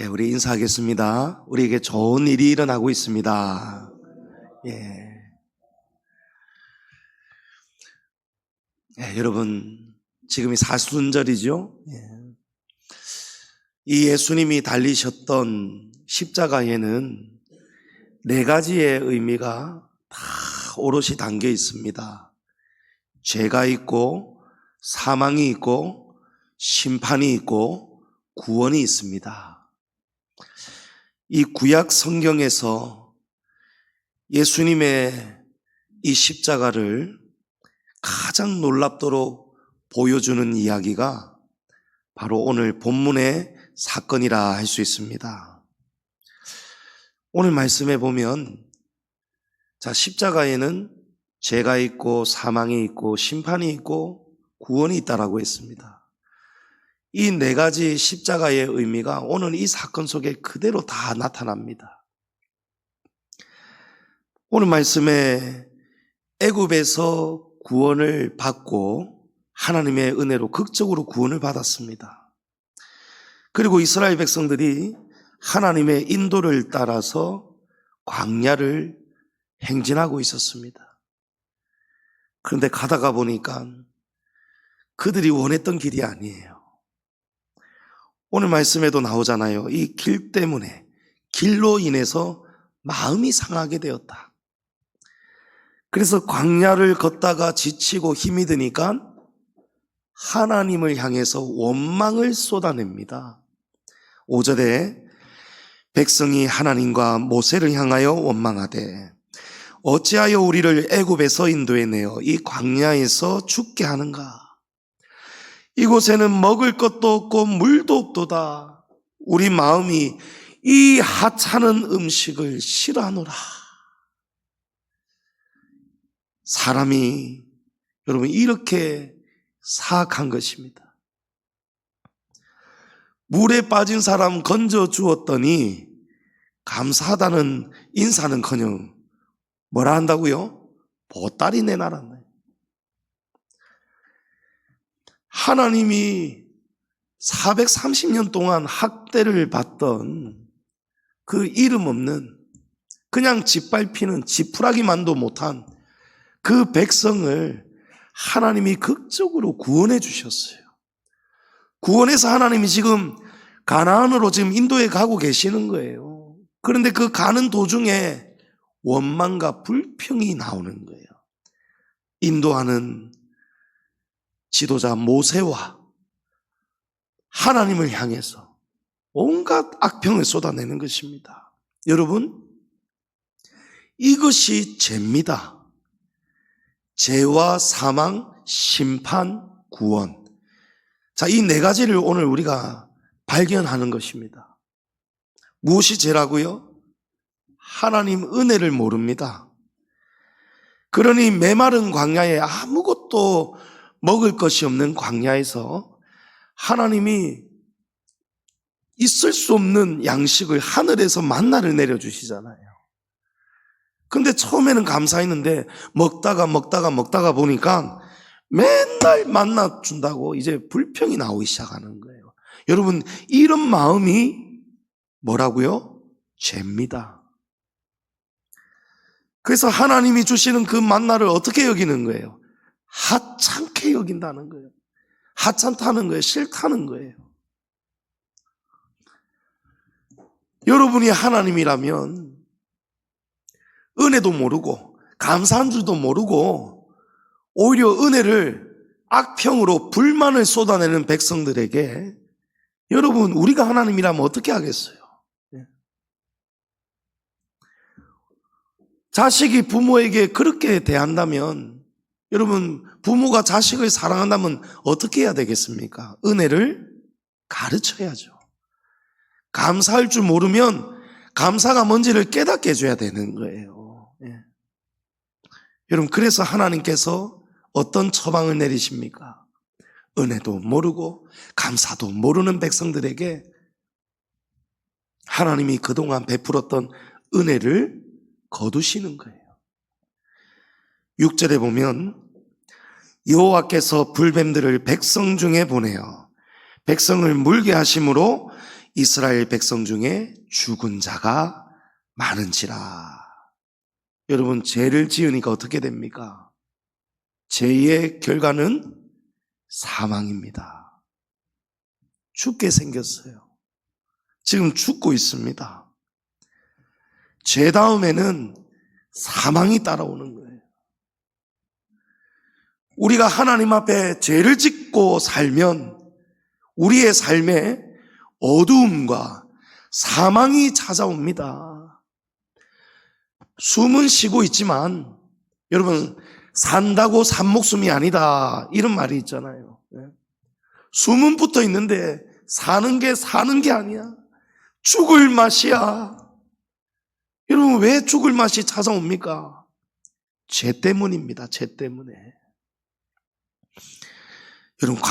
우리 인사하겠습니다. 우리에게 좋은 일이 일어나고 있습니다. 여러분, 지금이 사순절이죠? 이 예수님이 달리셨던 십자가에는 네 가지의 의미가 다 오롯이 담겨 있습니다. 죄가 있고, 사망이 있고, 심판이 있고, 구원이 있습니다. 이 구약 성경에서 예수님의 이 십자가를 가장 놀랍도록 보여주는 이야기가 바로 오늘 본문의 사건이라 할 수 있습니다. 오늘 말씀에 보면 십자가에는 죄가 있고 사망이 있고 심판이 있고 구원이 있다라고 했습니다. 이 네 가지 십자가의 의미가 오늘 이 사건 속에 그대로 다 나타납니다. 오늘 말씀에 애굽에서 구원을 받고 하나님의 은혜로 극적으로 구원을 받았습니다. 그리고 이스라엘 백성들이 하나님의 인도를 따라서 광야를 행진하고 있었습니다. 그런데 가다가 보니까 그들이 원했던 길이 아니에요. 오늘 말씀에도 나오잖아요. 이 길 때문에, 길로 인해서 마음이 상하게 되었다. 그래서 광야를 걷다가 지치고 힘이 드니까 하나님을 향해서 원망을 쏟아냅니다. 5절에 백성이 하나님과 모세를 향하여 원망하되 어찌하여 우리를 애굽에서 인도해내어 이 광야에서 죽게 하는가? 이곳에는 먹을 것도 없고 물도 없도다. 우리 마음이 이 하찮은 음식을 싫어하노라. 사람이 여러분 이렇게 사악한 것입니다. 물에 빠진 사람 건져 주었더니 감사하다는 인사는커녕 뭐라 한다고요? 보따리 내놔라. 하나님이 430년 동안 학대를 받던 그 이름 없는 그냥 짓밟히는 지푸라기만도 못한 그 백성을 하나님이 극적으로 구원해 주셨어요. 구원해서 하나님이 지금 가나안으로 지금 인도에 가고 계시는 거예요. 그런데 그 가는 도중에 원망과 불평이 나오는 거예요. 인도하는 지도자 모세와 하나님을 향해서 온갖 악평을 쏟아내는 것입니다. 여러분, 이것이 죄입니다. 죄와 사망, 심판, 구원. 이 네 가지를 오늘 우리가 발견하는 것입니다. 무엇이 죄라고요? 하나님 은혜를 모릅니다. 그러니 메마른 광야에 아무것도 먹을 것이 없는 광야에서 하나님이 있을 수 없는 양식을 하늘에서 만나를 내려주시잖아요. 근데 처음에는 감사했는데 먹다가 보니까 맨날 만나 준다고 이제 불평이 나오기 시작하는 거예요. 여러분, 이런 마음이 뭐라고요? 죄입니다. 그래서 하나님이 주시는 그 만나를 어떻게 여기는 거예요? 하찮게 여긴다는 거예요. 하찮다는 거예요. 싫다는 거예요. 여러분이 하나님이라면 은혜도 모르고 감사한 줄도 모르고 오히려 은혜를 악평으로 불만을 쏟아내는 백성들에게 여러분, 우리가 하나님이라면 어떻게 하겠어요? 자식이 부모에게 그렇게 대한다면 여러분, 부모가 자식을 사랑한다면 어떻게 해야 되겠습니까? 은혜를 가르쳐야죠. 감사할 줄 모르면 감사가 뭔지를 깨닫게 해줘야 되는 거예요. 여러분, 그래서 하나님께서 어떤 처방을 내리십니까? 은혜도 모르고 감사도 모르는 백성들에게 하나님이 그동안 베풀었던 은혜를 거두시는 거예요. 6절에 보면 여호와께서 불뱀들을 백성 중에 보내어 백성을 물게 하심으로 이스라엘 백성 중에 죽은 자가 많은지라. 여러분, 죄를 지으니까 어떻게 됩니까? 죄의 결과는 사망입니다. 죽게 생겼어요. 지금 죽고 있습니다. 죄 다음에는 사망이 따라오는 거예요. 우리가 하나님 앞에 죄를 짓고 살면 우리의 삶에 어두움과 사망이 찾아옵니다. 숨은 쉬고 있지만 여러분, 산다고 산 목숨이 아니다, 이런 말이 있잖아요. 숨은 붙어 있는데 사는 게 아니야. 죽을 맛이야. 여러분, 왜 죽을 맛이 찾아옵니까? 죄 때문입니다. 죄 때문에. 여러분,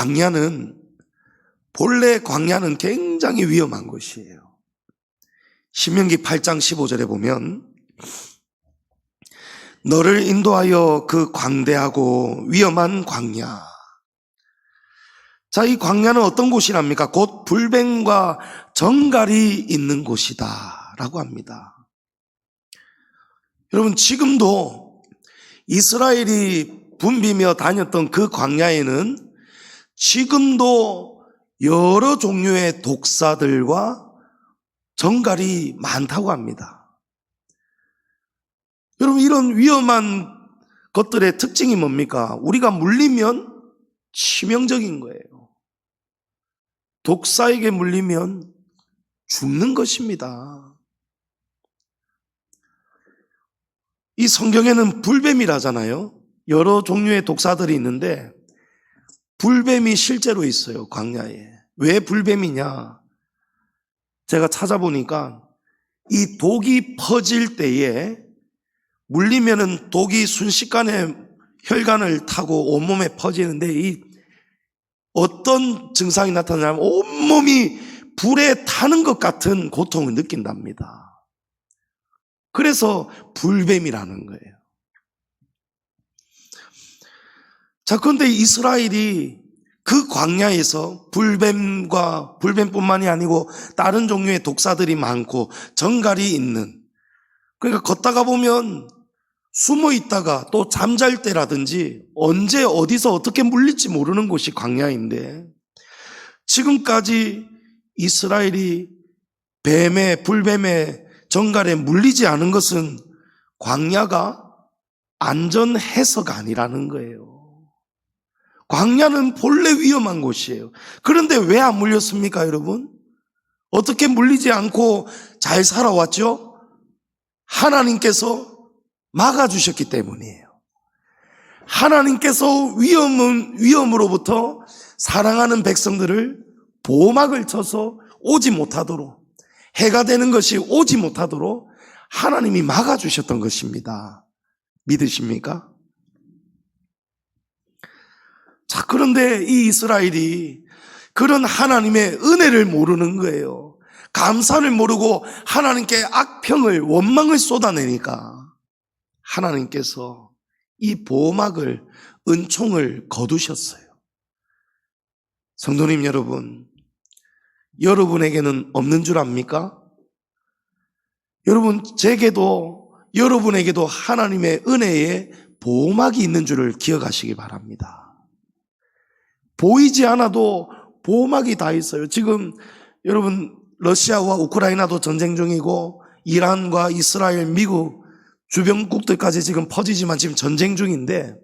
본래 광야는 굉장히 위험한 곳이에요. 신명기 8장 15절에 보면 너를 인도하여 그 광대하고 위험한 광야. 자, 이 광야는 어떤 곳이랍니까? 곧 불뱀과 정갈이 있는 곳이다 라고 합니다. 여러분, 지금도 이스라엘이 붐비며 다녔던 그 광야에는 지금도 여러 종류의 독사들과 정갈이 많다고 합니다. 여러분, 이런 위험한 것들의 특징이 뭡니까? 우리가 물리면 치명적인 거예요. 독사에게 물리면 죽는 것입니다. 이 성경에는 불뱀이라잖아요. 여러 종류의 독사들이 있는데 불뱀이 실제로 있어요, 광야에. 왜 불뱀이냐? 제가 찾아보니까 이 독이 퍼질 때에 물리면은 독이 순식간에 혈관을 타고 온몸에 퍼지는데 이 어떤 증상이 나타나냐면 온몸이 불에 타는 것 같은 고통을 느낀답니다. 그래서 불뱀이라는 거예요. 자, 그런데 이스라엘이 그 광야에서 불뱀뿐만이 아니고 다른 종류의 독사들이 많고 정갈이 있는, 그러니까 걷다가 보면 숨어 있다가 또 잠잘 때라든지 언제 어디서 어떻게 물릴지 모르는 곳이 광야인데, 지금까지 이스라엘이 불뱀의 정갈에 물리지 않은 것은 광야가 안전해서가 아니라는 거예요. 광야는 본래 위험한 곳이에요. 그런데 왜 안 물렸습니까, 여러분? 어떻게 물리지 않고 잘 살아왔죠? 하나님께서 막아주셨기 때문이에요. 하나님께서 위험으로부터 사랑하는 백성들을 보호막을 쳐서 오지 못하도록, 해가 되는 것이 오지 못하도록 하나님이 막아주셨던 것입니다. 믿으십니까? 자, 그런데 이 이스라엘이 그런 하나님의 은혜를 모르는 거예요. 감사를 모르고 하나님께 악평을, 원망을 쏟아내니까 하나님께서 이 보호막을, 은총을 거두셨어요. 성도님 여러분, 여러분에게는 없는 줄 압니까? 여러분, 여러분에게도 하나님의 은혜의 보호막이 있는 줄을 기억하시기 바랍니다. 보이지 않아도 보호막이 다 있어요. 지금 여러분, 러시아와 우크라이나도 전쟁 중이고 이란과 이스라엘, 미국 주변국들까지 지금 퍼지지만 지금 전쟁 중인데,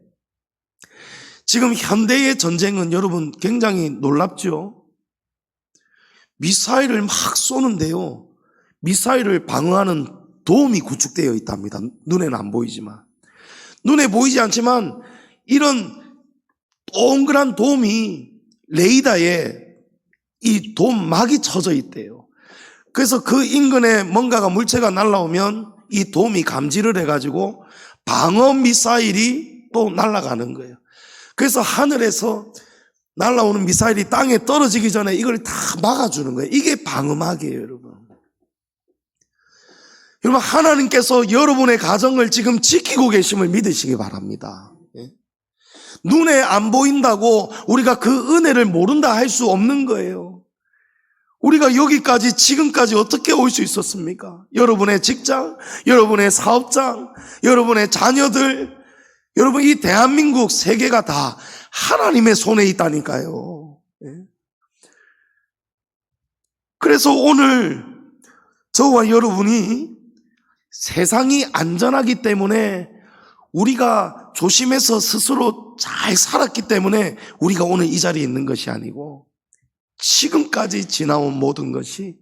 지금 현대의 전쟁은 여러분 굉장히 놀랍죠? 미사일을 막 쏘는데요, 미사일을 방어하는 돔이 구축되어 있답니다. 눈에는 안 보이지만. 눈에 보이지 않지만 이런 동그란 돔이 레이더에 이 돔막이 쳐져 있대요. 그래서 그 인근에 뭔가가, 물체가 날아오면 이 돔이 감지를 해가지고 방어 미사일이 또 날아가는 거예요. 그래서 하늘에서 날아오는 미사일이 땅에 떨어지기 전에 이걸 다 막아주는 거예요. 이게 방어막이에요, 여러분. 여러분, 하나님께서 여러분의 가정을 지금 지키고 계심을 믿으시기 바랍니다. 눈에 안 보인다고 우리가 그 은혜를 모른다 할 수 없는 거예요. 우리가 여기까지 지금까지 어떻게 올 수 있었습니까? 여러분의 직장, 여러분의 사업장, 여러분의 자녀들, 여러분 이 대한민국 세계가 다 하나님의 손에 있다니까요. 그래서 오늘 저와 여러분이 세상이 안전하기 때문에 우리가 조심해서 스스로 잘 살았기 때문에 우리가 오늘 이 자리에 있는 것이 아니고 지금까지 지나온 모든 것이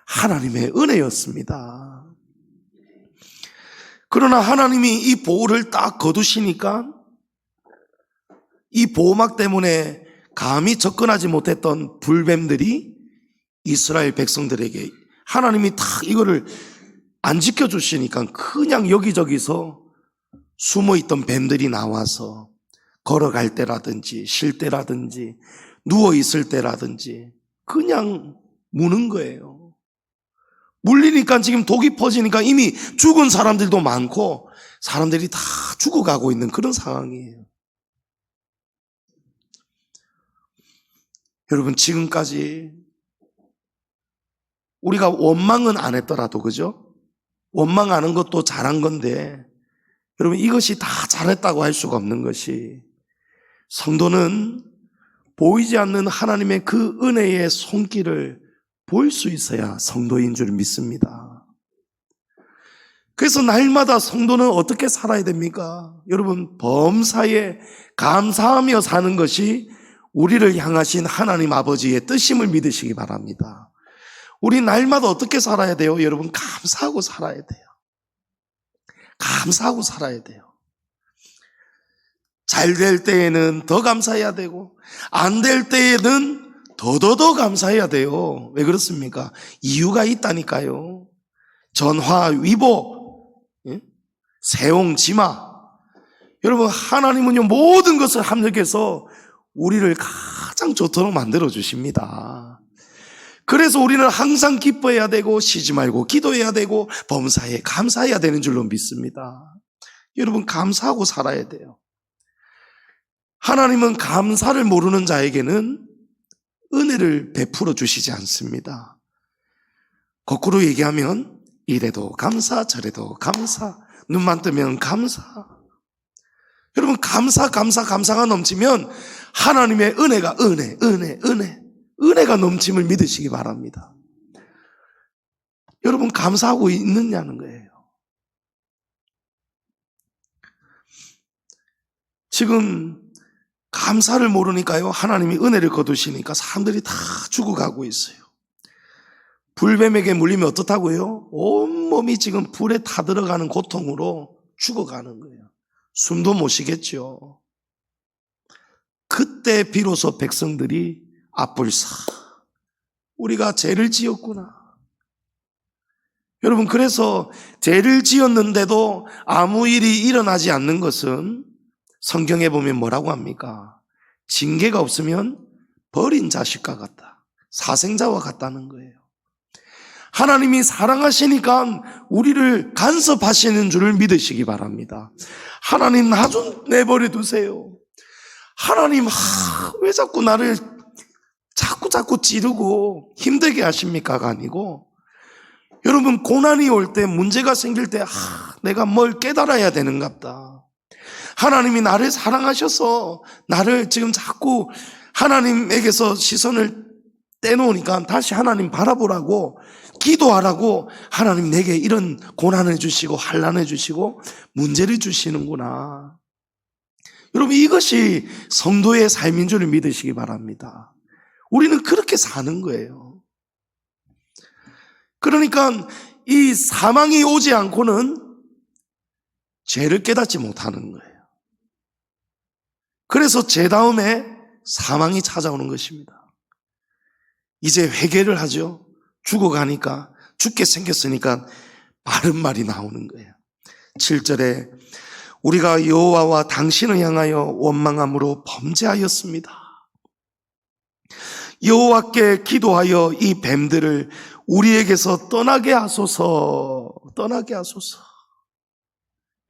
하나님의 은혜였습니다. 그러나 하나님이 이 보호를 딱 거두시니까 이 보호막 때문에 감히 접근하지 못했던 불뱀들이 이스라엘 백성들에게 하나님이 딱 이거를 안 지켜주시니까 그냥 여기저기서 숨어있던 뱀들이 나와서 걸어갈 때라든지 쉴 때라든지 누워있을 때라든지 그냥 무는 거예요. 물리니까 지금 독이 퍼지니까 이미 죽은 사람들도 많고 사람들이 다 죽어가고 있는 그런 상황이에요. 여러분 지금까지 우리가 원망은 안 했더라도 그죠? 원망하는 것도 잘한 건데 여러분 이것이 다 잘했다고 할 수가 없는 것이 성도는 보이지 않는 하나님의 그 은혜의 손길을 볼 수 있어야 성도인 줄 믿습니다. 그래서 날마다 성도는 어떻게 살아야 됩니까? 여러분 범사에 감사하며 사는 것이 우리를 향하신 하나님 아버지의 뜻임을 믿으시기 바랍니다. 우리 날마다 어떻게 살아야 돼요? 여러분 감사하고 살아야 돼요. 감사하고 살아야 돼요. 잘 될 때에는 더 감사해야 되고 안 될 때에는 더 감사해야 돼요. 왜 그렇습니까? 이유가 있다니까요. 전화, 위보, 세옹, 지마. 여러분 하나님은요 모든 것을 합력해서 우리를 가장 좋도록 만들어 주십니다. 그래서 우리는 항상 기뻐해야 되고 쉬지 말고 기도해야 되고 범사에 감사해야 되는 줄로 믿습니다. 여러분 감사하고 살아야 돼요. 하나님은 감사를 모르는 자에게는 은혜를 베풀어 주시지 않습니다. 거꾸로 얘기하면 이래도 감사 저래도 감사 눈만 뜨면 감사. 여러분 감사가 넘치면 하나님의 은혜가 은혜가 넘침을 믿으시기 바랍니다. 여러분 감사하고 있느냐는 거예요. 지금 감사를 모르니까요 하나님이 은혜를 거두시니까 사람들이 다 죽어가고 있어요. 불뱀에게 물리면 어떻다고요? 온몸이 지금 불에 타들어가는 고통으로 죽어가는 거예요. 숨도 못 쉬겠죠. 그때 비로소 백성들이 앞불사 우리가 죄를 지었구나. 여러분 그래서 죄를 지었는데도 아무 일이 일어나지 않는 것은 성경에 보면 뭐라고 합니까? 징계가 없으면 버린 자식과 같다. 사생자와 같다는 거예요. 하나님이 사랑하시니까 우리를 간섭하시는 줄을 믿으시기 바랍니다. 하나님 나 좀 내버려 두세요. 하나님 왜 자꾸 나를 자꾸 찌르고 힘들게 하십니까가 아니고 여러분 고난이 올 때 문제가 생길 때 내가 뭘 깨달아야 되는갑다. 하나님이 나를 사랑하셔서 나를 지금 자꾸 하나님에게서 시선을 떼놓으니까 다시 하나님 바라보라고 기도하라고 하나님 내게 이런 고난을 주시고 환난을 주시고 문제를 주시는구나. 여러분 이것이 성도의 삶인 줄 믿으시기 바랍니다. 우리는 그렇게 사는 거예요. 그러니까 이 사망이 오지 않고는 죄를 깨닫지 못하는 거예요. 그래서 죄 다음에 사망이 찾아오는 것입니다. 이제 회개를 하죠. 죽어가니까 죽게 생겼으니까 바른 말이 나오는 거예요. 7절에 우리가 여호와와 당신을 향하여 원망함으로 범죄하였습니다. 여호와께 기도하여 이 뱀들을 우리에게서 떠나게 하소서.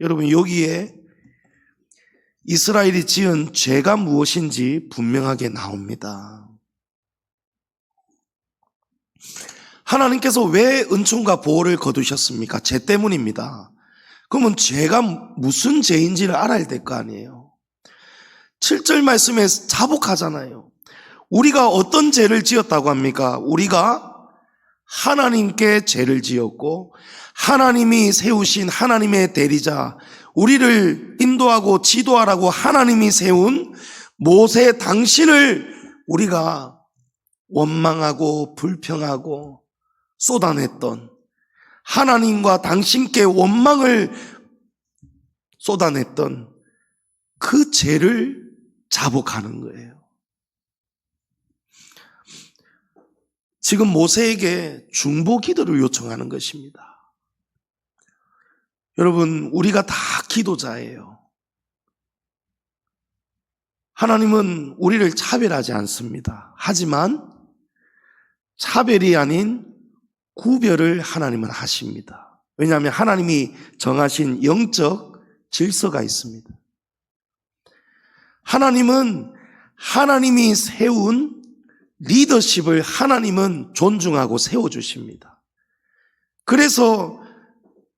여러분 여기에 이스라엘이 지은 죄가 무엇인지 분명하게 나옵니다. 하나님께서 왜 은총과 보호를 거두셨습니까? 죄 때문입니다. 그러면 죄가 무슨 죄인지를 알아야 될 거 아니에요. 7절 말씀에 자복하잖아요. 우리가 어떤 죄를 지었다고 합니까? 우리가 하나님께 죄를 지었고 하나님이 세우신 하나님의 대리자, 우리를 인도하고 지도하라고 하나님이 세운 모세 당신을 우리가 원망하고 불평하고 쏟아냈던, 하나님과 당신께 원망을 쏟아냈던 그 죄를 자복하는 거예요. 지금 모세에게 중보 기도를 요청하는 것입니다. 여러분, 우리가 다 기도자예요. 하나님은 우리를 차별하지 않습니다. 하지만 차별이 아닌 구별을 하나님은 하십니다. 왜냐하면 하나님이 정하신 영적 질서가 있습니다. 하나님은 하나님이 세운 리더십을 하나님은 존중하고 세워주십니다. 그래서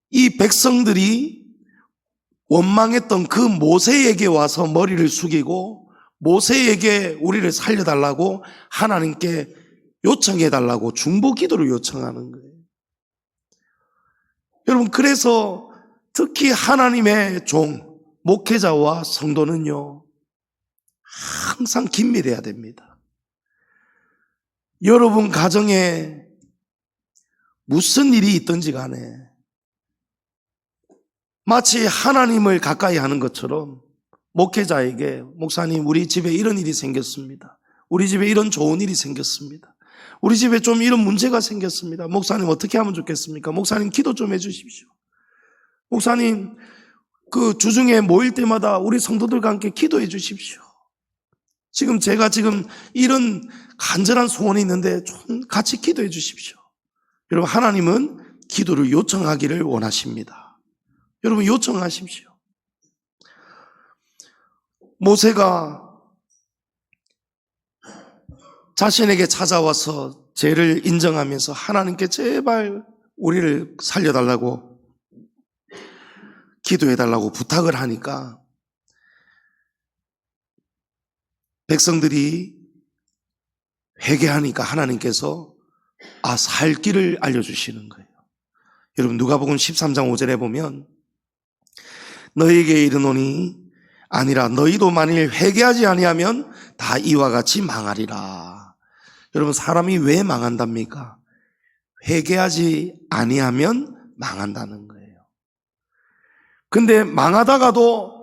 이 백성들이 원망했던 그 모세에게 와서 머리를 숙이고 모세에게 우리를 살려달라고 하나님께 요청해달라고 중보 기도를 요청하는 거예요. 여러분, 그래서 특히 하나님의 종, 목회자와 성도는요, 항상 긴밀해야 됩니다. 여러분 가정에 무슨 일이 있든지 간에 마치 하나님을 가까이 하는 것처럼 목회자에게, 목사님, 우리 집에 이런 일이 생겼습니다. 우리 집에 이런 좋은 일이 생겼습니다. 우리 집에 좀 이런 문제가 생겼습니다. 목사님, 어떻게 하면 좋겠습니까? 목사님, 기도 좀 해주십시오. 목사님, 그 주중에 모일 때마다 우리 성도들과 함께 기도해 주십시오. 제가 이런 간절한 소원이 있는데 좀 같이 기도해 주십시오. 여러분, 하나님은 기도를 요청하기를 원하십니다. 여러분, 요청하십시오. 모세가 자신에게 찾아와서 죄를 인정하면서 하나님께 제발 우리를 살려달라고 기도해달라고 부탁을 하니까 백성들이 회개하니까 하나님께서 살 길을 알려주시는 거예요. 여러분, 누가복음 13장 5절에 보면 너희에게 이르노니 아니라 너희도 만일 회개하지 아니하면 다 이와 같이 망하리라. 여러분, 사람이 왜 망한답니까? 회개하지 아니하면 망한다는 거예요. 근데 망하다가도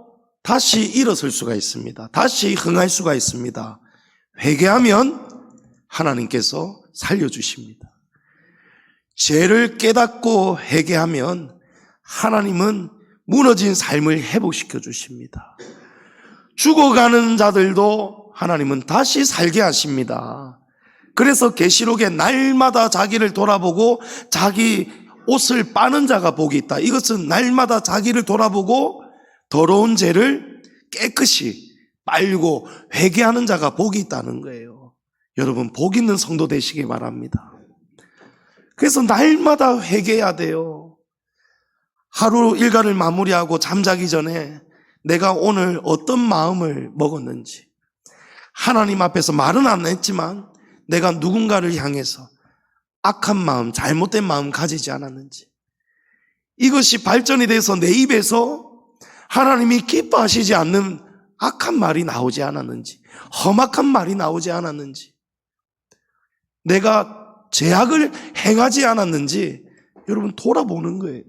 다시 일어설 수가 있습니다. 다시 흥할 수가 있습니다. 회개하면 하나님께서 살려주십니다. 죄를 깨닫고 회개하면 하나님은 무너진 삶을 회복시켜 주십니다. 죽어가는 자들도 하나님은 다시 살게 하십니다. 그래서 계시록에 날마다 자기를 돌아보고 자기 옷을 빠는 자가 복이 있다. 이것은 날마다 자기를 돌아보고 더러운 죄를 깨끗이 빨고 회개하는 자가 복이 있다는 거예요. 여러분, 복 있는 성도 되시기 바랍니다. 그래서 날마다 회개해야 돼요. 하루 일과를 마무리하고 잠자기 전에 내가 오늘 어떤 마음을 먹었는지, 하나님 앞에서 말은 안 했지만 내가 누군가를 향해서 악한 마음, 잘못된 마음 가지지 않았는지, 이것이 발전이 돼서 내 입에서 하나님이 기뻐하시지 않는 악한 말이 나오지 않았는지, 험악한 말이 나오지 않았는지, 내가 죄악을 행하지 않았는지 여러분 돌아보는 거예요.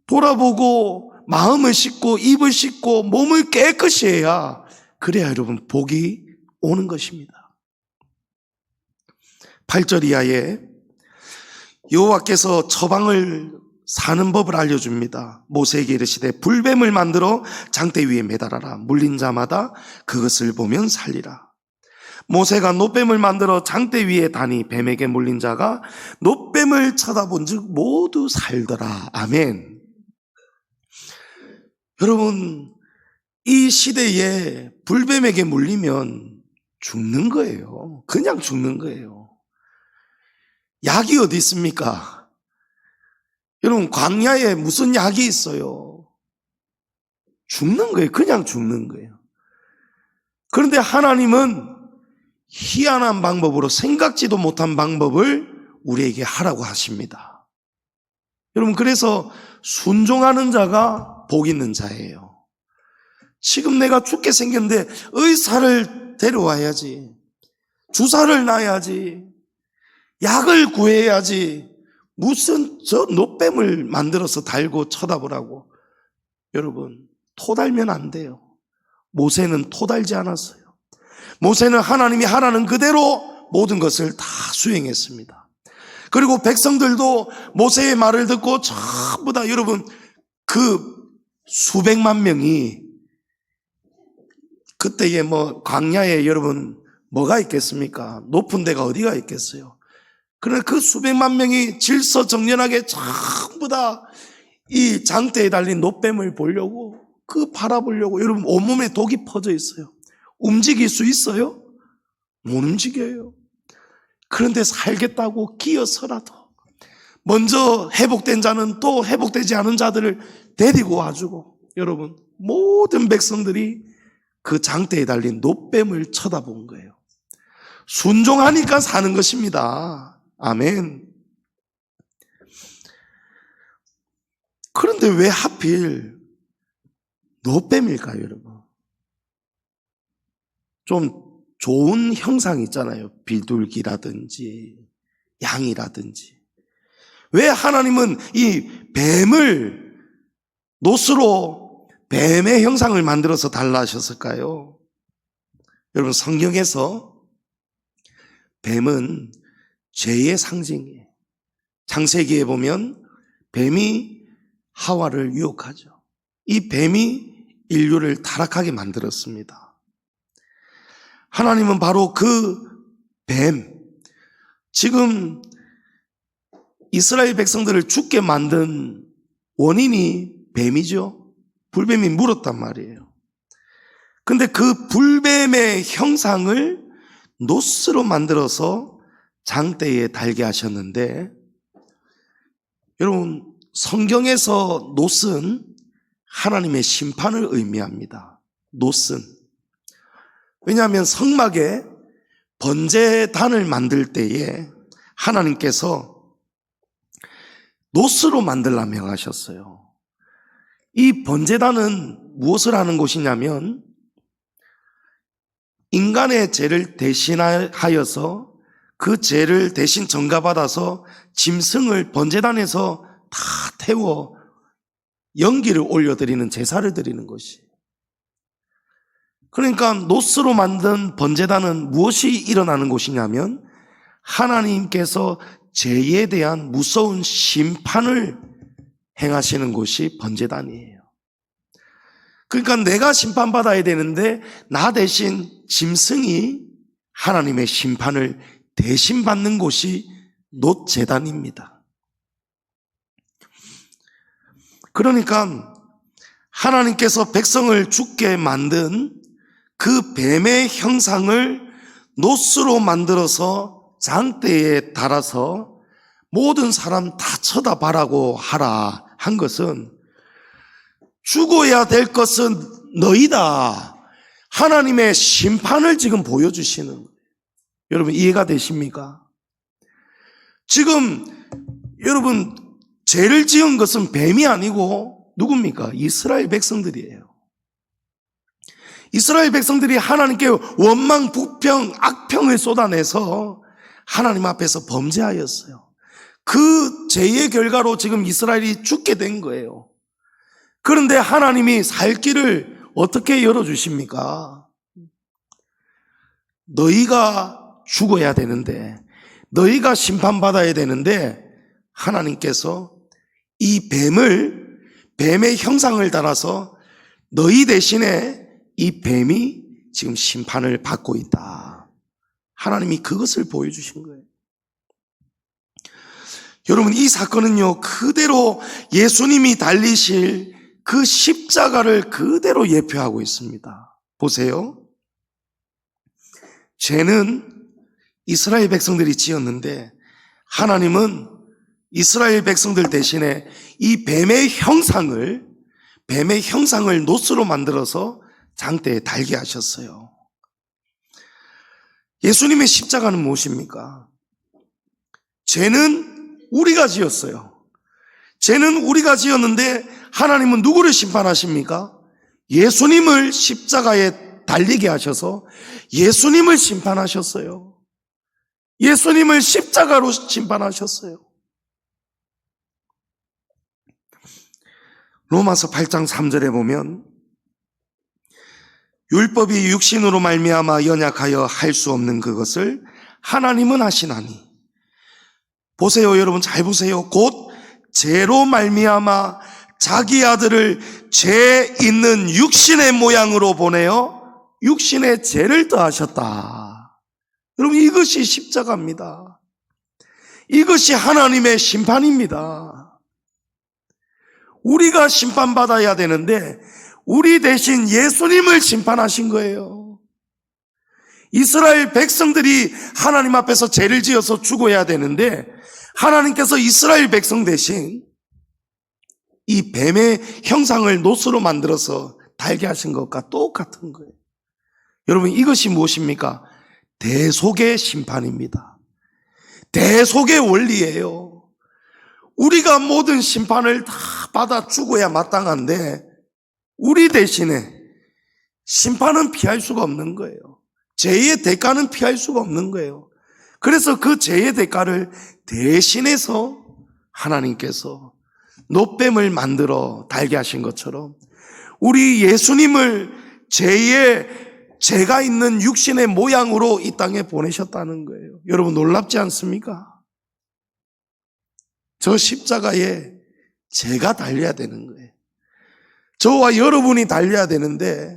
돌아보고 마음을 씻고 입을 씻고 몸을 깨끗이 해야, 그래야 여러분 복이 오는 것입니다. 8절 이하에 여호와께서 처방을 사는 법을 알려줍니다. 모세에게 이르시되 불뱀을 만들어 장대 위에 매달아라. 물린 자마다 그것을 보면 살리라. 모세가 놋뱀을 만들어 장대 위에 다니 뱀에게 물린 자가 놋뱀을 쳐다본 즉 모두 살더라. 아멘. 여러분, 이 시대에 불뱀에게 물리면 죽는 거예요. 그냥 죽는 거예요. 약이 어디 있습니까? 여러분, 광야에 무슨 약이 있어요? 죽는 거예요. 그냥 죽는 거예요. 그런데 하나님은 희한한 방법으로, 생각지도 못한 방법을 우리에게 하라고 하십니다. 여러분, 그래서 순종하는 자가 복 있는 자예요. 지금 내가 죽게 생겼는데 의사를 데려와야지, 주사를 놔야지, 약을 구해야지, 무슨 저 노뱀을 만들어서 달고 쳐다보라고. 여러분, 토 달면 안 돼요. 모세는 토 달지 않았어요. 모세는 하나님이 하라는 그대로 모든 것을 다 수행했습니다. 그리고 백성들도 모세의 말을 듣고 전부 다, 여러분, 그 수백만 명이, 그때에 광야에 여러분 뭐가 있겠습니까? 높은 데가 어디가 있겠어요? 그러나 그 수백만 명이 질서정연하게 전부 다 이 장대에 달린 노뱀을 보려고, 바라보려고, 여러분 온몸에 독이 퍼져 있어요. 움직일 수 있어요? 못 움직여요. 그런데 살겠다고 기어서라도 먼저 회복된 자는 또 회복되지 않은 자들을 데리고 와주고, 여러분 모든 백성들이 그 장대에 달린 노뱀을 쳐다본 거예요. 순종하니까 사는 것입니다. 아멘. 그런데 왜 하필 노뱀일까요, 여러분? 좀 좋은 형상이 있잖아요. 비둘기라든지 양이라든지. 왜 하나님은 이 뱀을 노스로 뱀의 형상을 만들어서 달라 하셨을까요? 여러분, 성경에서 뱀은 죄의 상징이에요. 창세기에 보면 뱀이 하와를 유혹하죠. 이 뱀이 인류를 타락하게 만들었습니다. 하나님은 바로 그 뱀, 지금 이스라엘 백성들을 죽게 만든 원인이 뱀이죠. 불뱀이 물었단 말이에요. 근데 그 불뱀의 형상을 노스로 만들어서 장대에 달게 하셨는데, 여러분, 성경에서 노스는 하나님의 심판을 의미합니다. 노스는. 왜냐하면 성막에 번제단을 만들 때에 하나님께서 노스로 만들라 명하셨어요. 이 번제단은 무엇을 하는 곳이냐면, 인간의 죄를 대신하여서 그 죄를 대신 전가받아서 짐승을 번제단에서 다 태워 연기를 올려드리는, 제사를 드리는 것이. 그러니까 노스로 만든 번제단은 무엇이 일어나는 곳이냐면, 하나님께서 죄에 대한 무서운 심판을 행하시는 곳이 번제단이에요. 그러니까 내가 심판받아야 되는데 나 대신 짐승이 하나님의 심판을 대신 받는 곳이 놋제단입니다. 그러니까 하나님께서 백성을 죽게 만든 그 뱀의 형상을 놋으로 만들어서 장대에 달아서 모든 사람 다 쳐다봐라고 하라 한 것은, 죽어야 될 것은 너희다, 하나님의 심판을 지금 보여주시는 거예요. 여러분, 이해가 되십니까? 지금 여러분, 죄를 지은 것은 뱀이 아니고 누굽니까? 이스라엘 백성들이에요. 이스라엘 백성들이 하나님께 원망, 부평, 악평을 쏟아내서 하나님 앞에서 범죄하였어요. 그 죄의 결과로 지금 이스라엘이 죽게 된 거예요. 그런데 하나님이 살 길을 어떻게 열어주십니까? 너희가 죽어야 되는데, 너희가 심판받아야 되는데, 하나님께서 이 뱀의 형상을 달아서 너희 대신에 이 뱀이 지금 심판을 받고 있다. 하나님이 그것을 보여주신 거예요. 여러분, 이 사건은요, 그대로 예수님이 달리실 그 십자가를 그대로 예표하고 있습니다. 보세요. 죄는 이스라엘 백성들이 지었는데 하나님은 이스라엘 백성들 대신에 이 뱀의 형상을 노스로 만들어서 장대에 달게 하셨어요. 예수님의 십자가는 무엇입니까? 죄는 우리가 지었어요. 죄는 우리가 지었는데 하나님은 누구를 심판하십니까? 예수님을 십자가에 달리게 하셔서 예수님을 심판하셨어요. 예수님을 십자가로 심판하셨어요. 로마서 8장 3절에 보면 율법이 육신으로 말미암아 연약하여 할 수 없는 그것을 하나님은 하시나니, 보세요, 여러분 잘 보세요. 곧 죄로 말미암아 자기 아들을 죄 있는 육신의 모양으로 보내어 육신의 죄를 더하셨다. 여러분, 이것이 십자가입니다. 이것이 하나님의 심판입니다. 우리가 심판받아야 되는데 우리 대신 예수님을 심판하신 거예요. 이스라엘 백성들이 하나님 앞에서 죄를 지어서 죽어야 되는데 하나님께서 이스라엘 백성 대신 이 뱀의 형상을 노스로 만들어서 달게 하신 것과 똑같은 거예요. 여러분, 이것이 무엇입니까? 대속의 심판입니다. 대속의 원리예요. 우리가 모든 심판을 다 받아 죽어야 마땅한데 우리 대신에 심판은 피할 수가 없는 거예요. 죄의 대가는 피할 수가 없는 거예요. 그래서 그 죄의 대가를 대신해서 하나님께서 놋뱀을 만들어 달게 하신 것처럼 우리 예수님을 죄가 있는 육신의 모양으로 이 땅에 보내셨다는 거예요. 여러분, 놀랍지 않습니까? 저 십자가에 죄가 달려야 되는 거예요. 저와 여러분이 달려야 되는데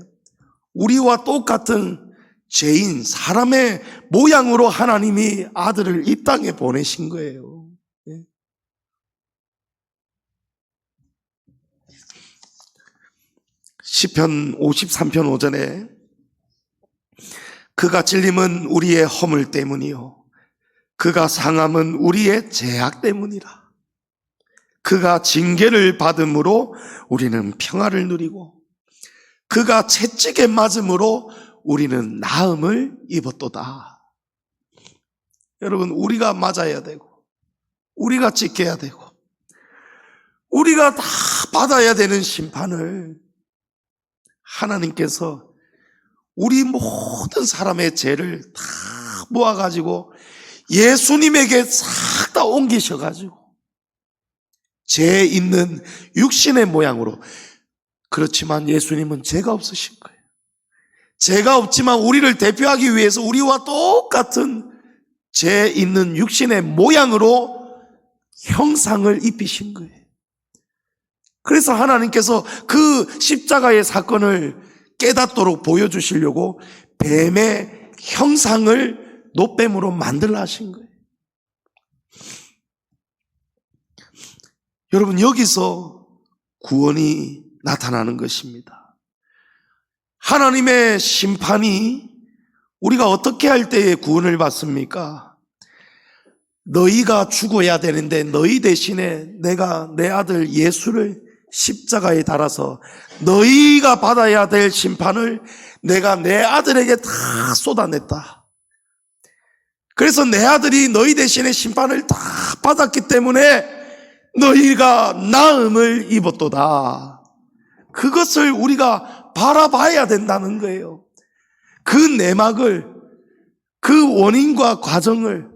우리와 똑같은 죄인, 사람의 모양으로 하나님이 아들을 이 땅에 보내신 거예요. 시편 53편 5절에 그가 찔림은 우리의 허물 때문이요 그가 상함은 우리의 죄악 때문이라. 그가 징계를 받음으로 우리는 평화를 누리고 그가 채찍에 맞음으로 우리는 나음을 입었도다. 여러분, 우리가 맞아야 되고 우리가 찢겨야 되고 우리가 다 받아야 되는 심판을 하나님께서 우리 모든 사람의 죄를 다 모아가지고 예수님에게 싹 다 옮기셔가지고 죄 있는 육신의 모양으로. 그렇지만 예수님은 죄가 없으신 거예요. 죄가 없지만 우리를 대표하기 위해서 우리와 똑같은 죄 있는 육신의 모양으로 형상을 입히신 거예요. 그래서 하나님께서 그 십자가의 사건을 깨닫도록 보여주시려고 뱀의 형상을 놋뱀으로 만들라 하신 거예요. 여러분, 여기서 구원이 나타나는 것입니다. 하나님의 심판이 우리가 어떻게 할 때에 구원을 받습니까? 너희가 죽어야 되는데 너희 대신에 내가 내 아들 예수를 십자가에 달아서 너희가 받아야 될 심판을 내가 내 아들에게 다 쏟아냈다. 그래서 내 아들이 너희 대신에 심판을 다 받았기 때문에 너희가 나음을 입었도다. 그것을 우리가 바라봐야 된다는 거예요. 그 내막을, 그 원인과 과정을,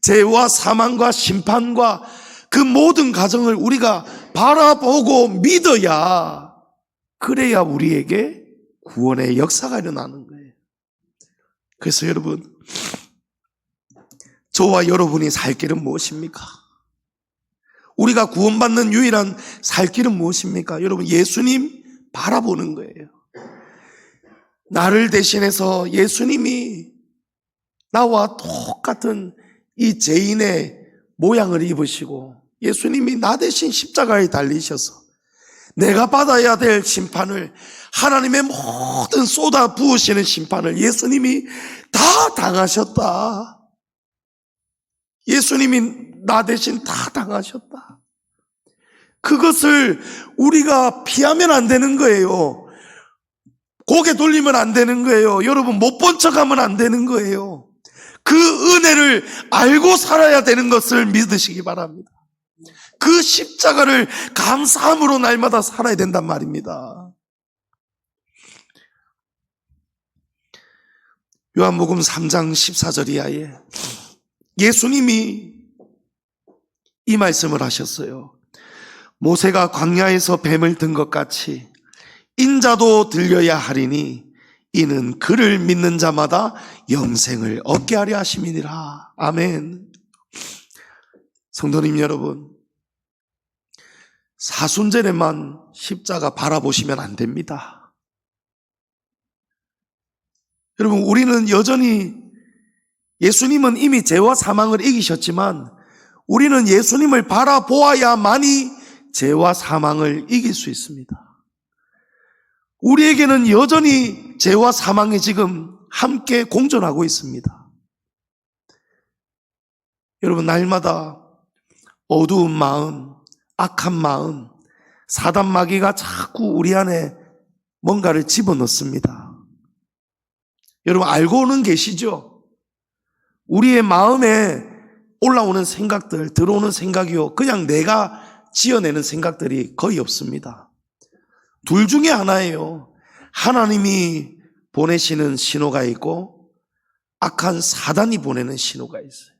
죄와 사망과 심판과 그 모든 과정을 우리가 바라보고 믿어야, 그래야 우리에게 구원의 역사가 일어나는 거예요. 그래서 여러분, 저와 여러분이 살 길은 무엇입니까? 우리가 구원받는 유일한 살 길은 무엇입니까? 여러분, 예수님 바라보는 거예요. 나를 대신해서 예수님이 나와 똑같은 이 죄인의 모양을 입으시고 예수님이 나 대신 십자가에 달리셔서 내가 받아야 될 심판을, 하나님의 모든 쏟아 부으시는 심판을 예수님이 다 당하셨다. 예수님이 나 대신 다 당하셨다. 그것을 우리가 피하면 안 되는 거예요. 고개 돌리면 안 되는 거예요. 여러분, 못 본 척하면 안 되는 거예요. 그 은혜를 알고 살아야 되는 것을 믿으시기 바랍니다. 그 십자가를 감사함으로 날마다 살아야 된단 말입니다. 요한복음 3장 14절 이하에 예수님이 이 말씀을 하셨어요. 모세가 광야에서 뱀을 든 것 같이 인자도 들려야 하리니 이는 그를 믿는 자마다 영생을 얻게 하려 하심이니라. 아멘. 성도님 여러분, 사순절에만 십자가 바라보시면 안 됩니다. 여러분, 우리는 여전히, 예수님은 이미 죄와 사망을 이기셨지만 우리는 예수님을 바라보아야만이 죄와 사망을 이길 수 있습니다. 우리에게는 여전히 죄와 사망이 지금 함께 공존하고 있습니다. 여러분, 날마다 어두운 마음, 악한 마음, 사단 마귀가 자꾸 우리 안에 뭔가를 집어넣습니다. 여러분, 알고는 계시죠? 우리의 마음에 올라오는 생각들, 들어오는 생각이요, 그냥 내가 지어내는 생각들이 거의 없습니다. 둘 중에 하나예요. 하나님이 보내시는 신호가 있고 악한 사단이 보내는 신호가 있어요.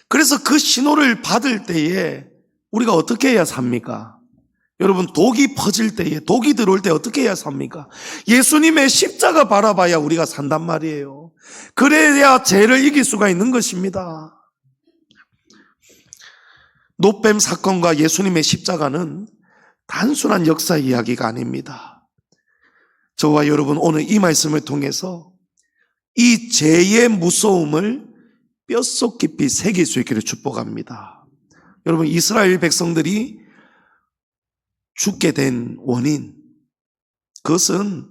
그래서 그 신호를 받을 때에 우리가 어떻게 해야 삽니까? 여러분, 독이 퍼질 때에, 독이 들어올 때 어떻게 해야 삽니까? 예수님의 십자가 바라봐야 우리가 산단 말이에요. 그래야 죄를 이길 수가 있는 것입니다. 놋뱀 사건과 예수님의 십자가는 단순한 역사 이야기가 아닙니다. 저와 여러분, 오늘 이 말씀을 통해서 이 죄의 무서움을 뼛속 깊이 새길 수 있기를 축복합니다. 여러분, 이스라엘 백성들이 죽게 된 원인, 그것은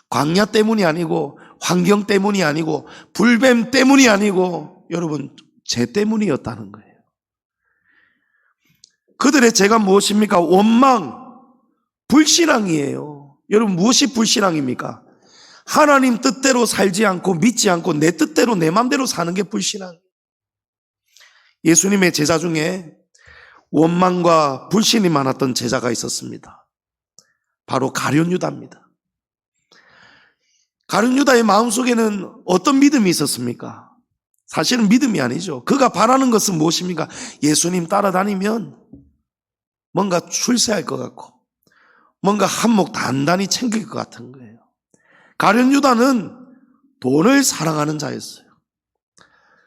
광야 때문이 아니고 환경 때문이 아니고 불뱀 때문이 아니고 여러분, 죄 때문이었다는 거예요. 그들의 죄가 무엇입니까? 원망, 불신앙이에요. 여러분, 무엇이 불신앙입니까? 하나님 뜻대로 살지 않고 믿지 않고 내 뜻대로 내 맘대로 사는 게 불신앙. 예수님의 제자 중에 원망과 불신이 많았던 제자가 있었습니다. 바로 가룟 유다입니다. 가룟 유다의 마음속에는 어떤 믿음이 있었습니까? 사실은 믿음이 아니죠. 그가 바라는 것은 무엇입니까? 예수님 따라다니면 뭔가 출세할 것 같고 뭔가 한몫 단단히 챙길 것 같은 거예요. 가룟 유다는 돈을 사랑하는 자였어요.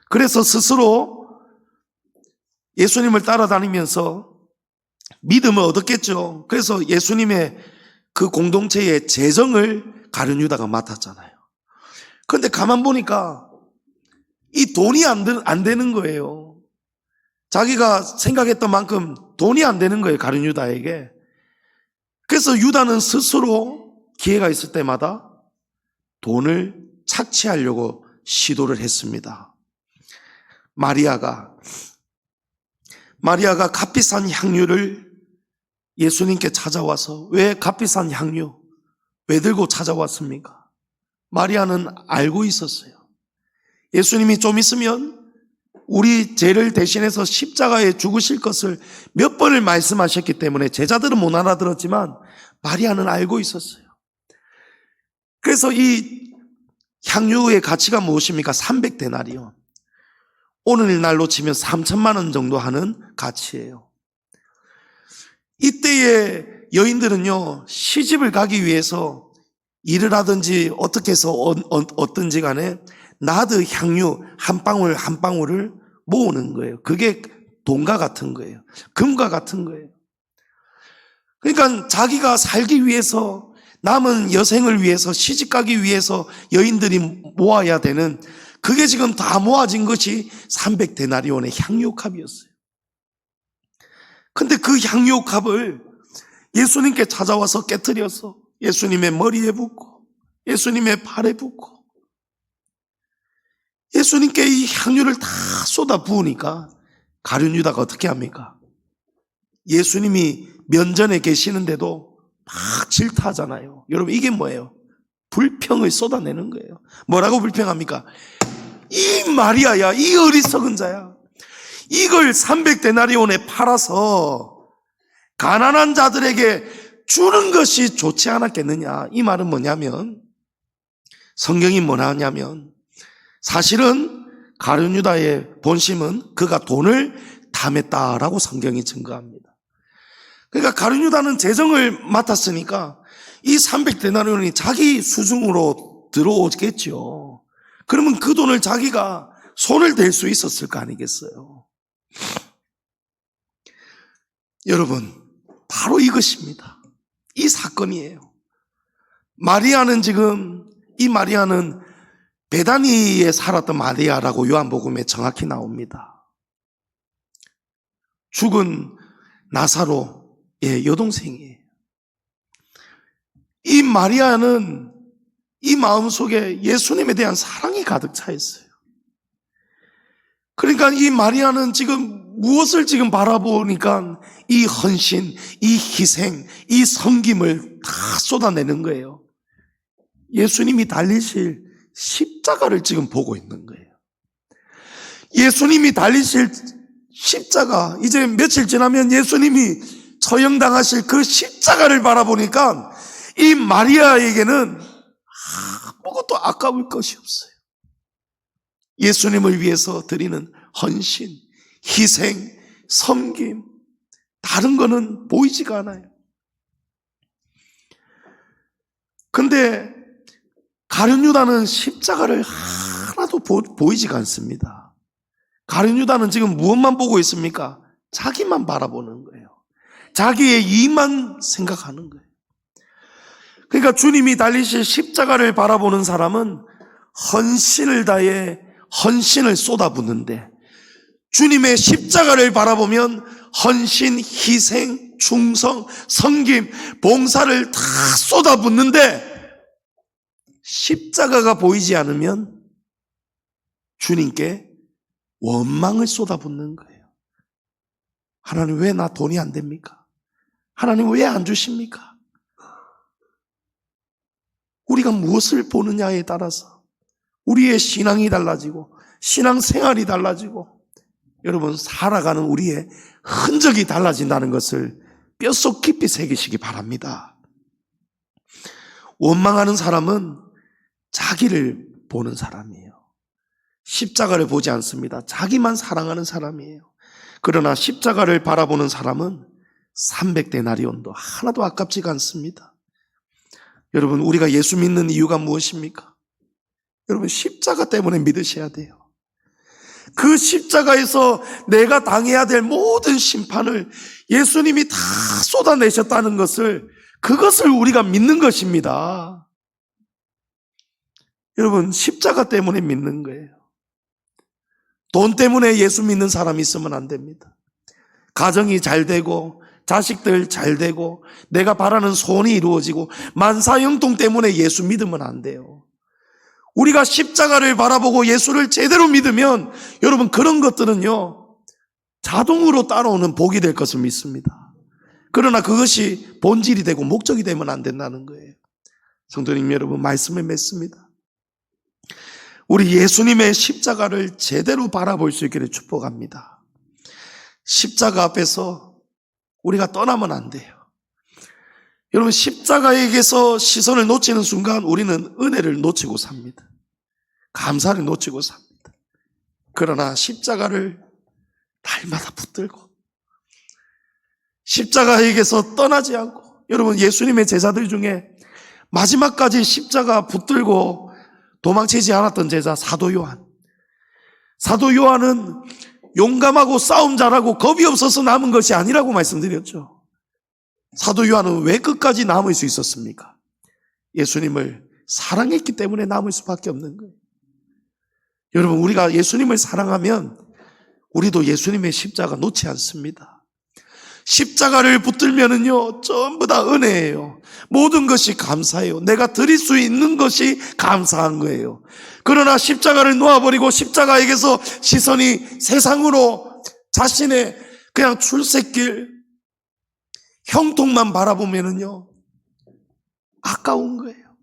그래서 스스로 예수님을 따라다니면서 믿음을 얻었겠죠. 그래서 예수님의 그 공동체의 재정을 가룟 유다가 맡았잖아요. 그런데 가만 보니까 이 돈이 안 되는 거예요. 자기가 생각했던 만큼 돈이 안 되는 거예요, 가룟 유다에게. 그래서 유다는 스스로 기회가 있을 때마다 돈을 착취하려고 시도를 했습니다. 마리아가 값비싼 향유를 예수님께 찾아와서, 왜 값비싼 향유? 왜 들고 찾아왔습니까? 마리아는 알고 있었어요. 예수님이 좀 있으면 우리 죄를 대신해서 십자가에 죽으실 것을 몇 번을 말씀하셨기 때문에 제자들은 못 알아들었지만 마리아는 알고 있었어요. 그래서 이 향유의 가치가 무엇입니까? 300데나리온. 오늘날로 치면 3천만 원 정도 하는 가치예요. 이때의 여인들은요, 시집을 가기 위해서 일을 하든지 어떻게 해서 어떤지 간에 나드 향유 한 방울 한 방울을 모으는 거예요. 그게 돈과 같은 거예요. 금과 같은 거예요. 그러니까 자기가 살기 위해서, 남은 여생을 위해서, 시집 가기 위해서 여인들이 모아야 되는, 그게 지금 다 모아진 것이 300데나리온의 향유값이었어요. 근데 그 향유값을 예수님께 찾아와서 깨트려서 예수님의 머리에 붓고 예수님의 발에 붓고 예수님께 이 향유를 다 쏟아 부으니까 가룟 유다가 어떻게 합니까? 예수님이 면전에 계시는데도 막 질타하잖아요. 여러분, 이게 뭐예요? 불평을 쏟아내는 거예요. 뭐라고 불평합니까? 이 마리아야, 이 어리석은 자야, 이걸 300데나리온에 팔아서 가난한 자들에게 주는 것이 좋지 않았겠느냐. 이 말은 뭐냐면, 성경이 뭐라 하냐면, 사실은 가룟 유다의 본심은 그가 돈을 탐했다라고 성경이 증거합니다. 그러니까 가룟 유다는 재정을 맡았으니까 이 300데나리온이 자기 수중으로 들어오겠죠. 그러면 그 돈을 자기가 손을 댈 수 있었을 거 아니겠어요? 여러분, 바로 이것입니다. 이 사건이에요. 이 마리아는 베다니에 살았던 마리아라고 요한복음에 정확히 나옵니다. 죽은 나사로의 여동생이에요. 이 마리아는 이 마음속에 예수님에 대한 사랑이 가득 차 있어요. 그러니까 이 마리아는 지금 무엇을 지금 바라보니까 이 헌신, 이 희생, 이 섬김을 다 쏟아내는 거예요. 예수님이 달리실 십자가를 지금 보고 있는 거예요. 예수님이 달리실 십자가, 이제 며칠 지나면 예수님이 처형당하실 그 십자가를 바라보니까 이 마리아에게는 아무것도 아까울 것이 없어요. 예수님을 위해서 드리는 헌신, 희생, 섬김, 다른 거는 보이지가 않아요. 근데 가룟 유다는 십자가를 하나도 보이지가 않습니다. 가룟 유다는 지금 무엇만 보고 있습니까? 자기만 바라보는 거예요. 자기의 이익만 생각하는 거예요. 그러니까 주님이 달리실 십자가를 바라보는 사람은 헌신을 다해 헌신을 쏟아붓는데, 주님의 십자가를 바라보면 헌신, 희생, 충성, 섬김, 봉사를 다 쏟아붓는데, 십자가가 보이지 않으면 주님께 원망을 쏟아붓는 거예요. 하나님, 왜 나 돈이 안 됩니까? 하나님, 왜 안 주십니까? 우리가 무엇을 보느냐에 따라서 우리의 신앙이 달라지고 신앙생활이 달라지고, 여러분, 살아가는 우리의 흔적이 달라진다는 것을 뼛속 깊이 새기시기 바랍니다. 원망하는 사람은 자기를 보는 사람이에요. 십자가를 보지 않습니다. 자기만 사랑하는 사람이에요. 그러나 십자가를 바라보는 사람은 300데나리온도 하나도 아깝지가 않습니다. 여러분, 우리가 예수 믿는 이유가 무엇입니까? 여러분, 십자가 때문에 믿으셔야 돼요. 그 십자가에서 내가 당해야 될 모든 심판을 예수님이 다 쏟아내셨다는 것을, 그것을 우리가 믿는 것입니다. 여러분, 십자가 때문에 믿는 거예요. 돈 때문에 예수 믿는 사람이 있으면 안 됩니다. 가정이 잘 되고 자식들 잘 되고 내가 바라는 소원이 이루어지고 만사형통 때문에 예수 믿으면 안 돼요. 우리가 십자가를 바라보고 예수를 제대로 믿으면, 여러분, 그런 것들은요 자동으로 따라오는 복이 될 것을 믿습니다. 그러나 그것이 본질이 되고 목적이 되면 안 된다는 거예요. 성도님 여러분, 말씀을 맺습니다. 우리 예수님의 십자가를 제대로 바라볼 수 있기를 축복합니다. 십자가 앞에서 우리가 떠나면 안 돼요. 여러분, 십자가에게서 시선을 놓치는 순간 우리는 은혜를 놓치고 삽니다. 감사를 놓치고 삽니다. 그러나 십자가를 날마다 붙들고 십자가에게서 떠나지 않고, 여러분, 예수님의 제자들 중에 마지막까지 십자가 붙들고 도망치지 않았던 제자 사도 요한. 사도 요한은 용감하고 싸움 잘하고 겁이 없어서 남은 것이 아니라고 말씀드렸죠. 사도 요한은 왜 끝까지 남을 수 있었습니까? 예수님을 사랑했기 때문에 남을 수밖에 없는 거예요. 여러분, 우리가 예수님을 사랑하면 우리도 예수님의 십자가 놓지 않습니다. 십자가를 붙들면은요, 전부 다 은혜예요. 모든 것이 감사해요. 내가 드릴 수 있는 것이 감사한 거예요. 그러나 십자가를 놓아버리고 십자가에게서 시선이 세상으로 자신의 그냥 출세길, 형통만 바라보면은요, 아까운 거예요.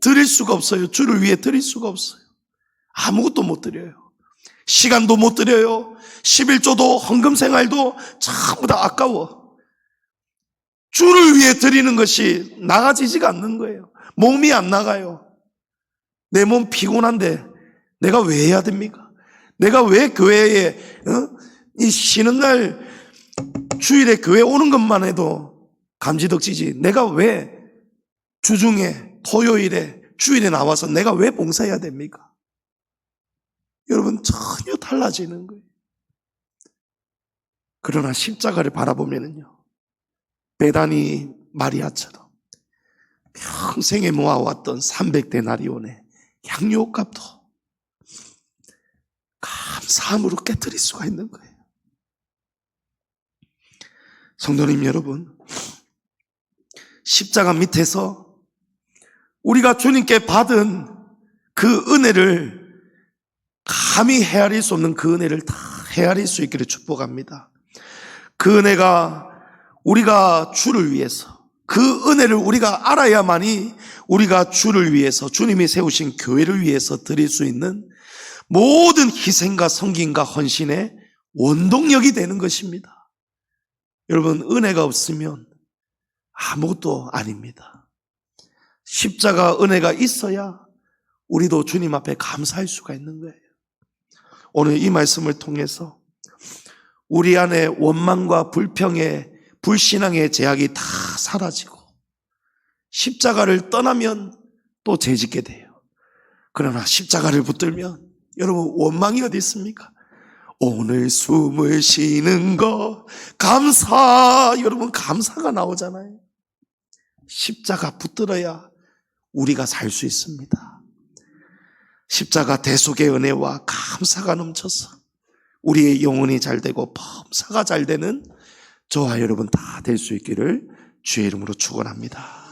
드릴 수가 없어요. 주를 위해 드릴 수가 없어요. 아무것도 못 드려요. 시간도 못 드려요. 11조도 헌금 생활도 전부 다 아까워. 주를 위해 드리는 것이 나가지지가 않는 거예요. 몸이 안 나가요. 내 몸 피곤한데 내가 왜 해야 됩니까? 내가 왜 교회에 이 쉬는 날 주일에 교회 오는 것만 해도 감지덕지지. 내가 왜 주중에 토요일에 주일에 나와서 내가 왜 봉사해야 됩니까? 여러분, 전혀 달라지는 거예요. 그러나 십자가를 바라보면은요, 베다니 마리아처럼 평생에 모아왔던 300데나리온의 향료값도 감사함으로 깨뜨릴 수가 있는 거예요. 성도님 여러분, 십자가 밑에서 우리가 주님께 받은 그 은혜를 감히 헤아릴 수 없는 그 은혜를 다 헤아릴 수 있기를 축복합니다. 그 은혜가 우리가 주를 위해서, 그 은혜를 우리가 알아야만이 우리가 주를 위해서, 주님이 세우신 교회를 위해서 드릴 수 있는 모든 희생과 섬김과 헌신의 원동력이 되는 것입니다. 여러분, 은혜가 없으면 아무것도 아닙니다. 십자가 은혜가 있어야 우리도 주님 앞에 감사할 수가 있는 거예요. 오늘 이 말씀을 통해서 우리 안에 원망과 불평의 불신앙의 제약이 다 사라지고 십자가를 떠나면 또 죄짓게 돼요. 그러나 십자가를 붙들면 여러분, 원망이 어디 있습니까? 오늘 숨을 쉬는 거 감사, 여러분, 감사가 나오잖아요. 십자가 붙들어야 우리가 살 수 있습니다. 십자가 대속의 은혜와 감사가 넘쳐서 우리의 영혼이 잘 되고 범사가 잘 되는 저와 여러분 다 될 수 있기를 주의 이름으로 축원합니다.